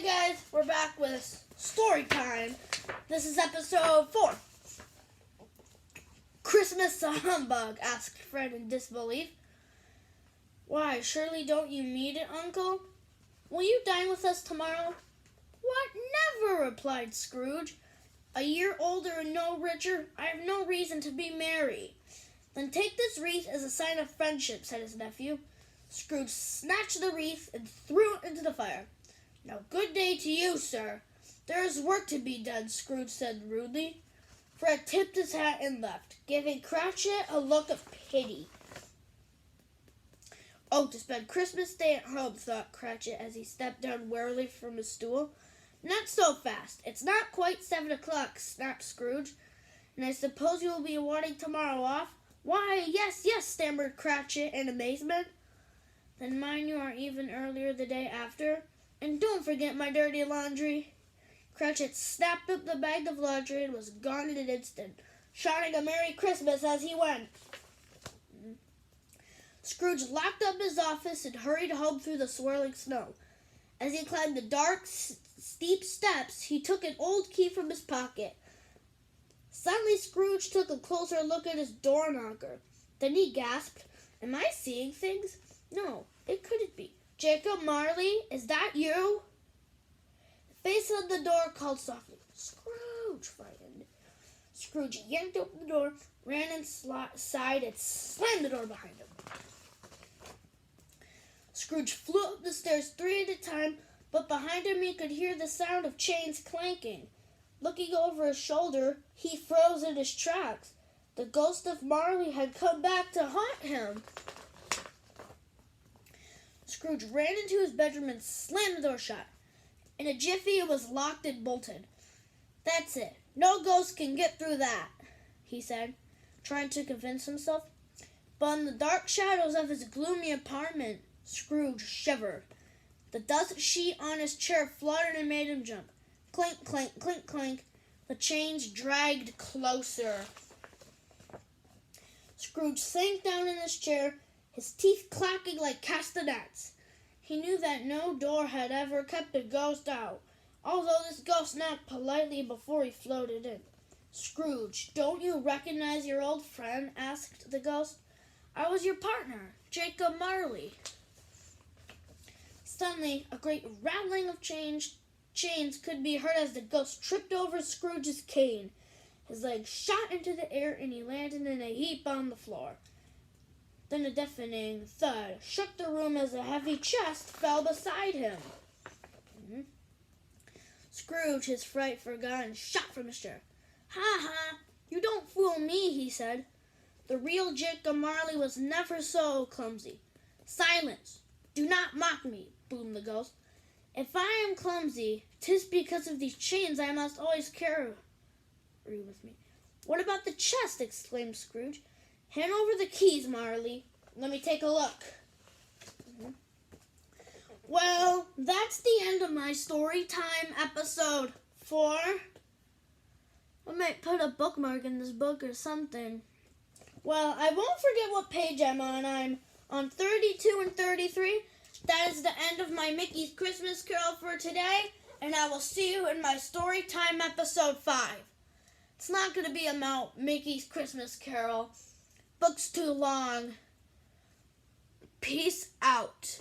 Hey guys, we're back with story time. This is episode 4. Christmas a humbug, asked Fred in disbelief. Why, surely don't you mean it, Uncle? Will you dine with us tomorrow? What, never, replied Scrooge. A year older and no richer, I have no reason to be merry. Then take this wreath as a sign of friendship, said his nephew. Scrooge snatched the wreath and threw it into the fire. Now, good day to you, sir. There is work to be done, Scrooge said rudely. Fred tipped his hat and left, giving Cratchit a look of pity. Oh, to spend Christmas Day at home, thought Cratchit as he stepped down warily from his stool. Not so fast. It's not quite 7 o'clock, snapped Scrooge. And I suppose you will be wanting tomorrow off? Why, yes, stammered Cratchit in amazement. Then mind you are even earlier the day after. And don't forget my dirty laundry. Cratchit snapped up the bag of laundry and was gone in an instant, shouting a Merry Christmas as he went. Scrooge locked up his office and hurried home through the swirling snow. As he climbed the dark, steep steps, he took an old key from his pocket. Suddenly Scrooge took a closer look at his door knocker. Then he gasped, Am I seeing things? No, it couldn't be. Jacob Marley, is that you? The face on the door called softly. Scrooge, frightened. Scrooge yanked open the door, ran inside, and slammed the door behind him. Scrooge flew up the stairs 3 at a time, but behind him he could hear the sound of chains clanking. Looking over his shoulder, he froze in his tracks. The ghost of Marley had come back to haunt him. Scrooge ran into his bedroom and slammed the door shut. In a jiffy, it was locked and bolted. That's it. No ghost can get through that, he said, trying to convince himself. But in the dark shadows of his gloomy apartment, Scrooge shivered. The dust sheet on his chair fluttered and made him jump. Clink, clink, clink, clink. The chains dragged closer. Scrooge sank down in his chair, his teeth clacking like castanets. He knew that no door had ever kept a ghost out, although this ghost knocked politely before he floated in. Scrooge, don't you recognize your old friend? Asked the ghost. I was your partner, Jacob Marley. Suddenly, a great rattling of chains could be heard as the ghost tripped over Scrooge's cane. His legs shot into the air and he landed in a heap on the floor. Then a deafening thud shook the room as a heavy chest fell beside him. Scrooge, his fright forgotten, shot from his chair. Ha! You don't fool me, he said. The real Jacob Marley was never so clumsy. Silence! Do not mock me, boomed the ghost. If I am clumsy, 'tis because of these chains I must always carry with me. What about the chest? Exclaimed Scrooge. Hand over the keys, Marley. Let me take a look. Well, that's the end of my story time episode 4. I might put a bookmark in this book or something. Well, I won't forget what page I'm on. I'm on 32 and 33. That is the end of my Mickey's Christmas Carol for today, and I will see you in my story time episode 5. It's not going to be about Mickey's Christmas Carol. Book's too long. Peace out.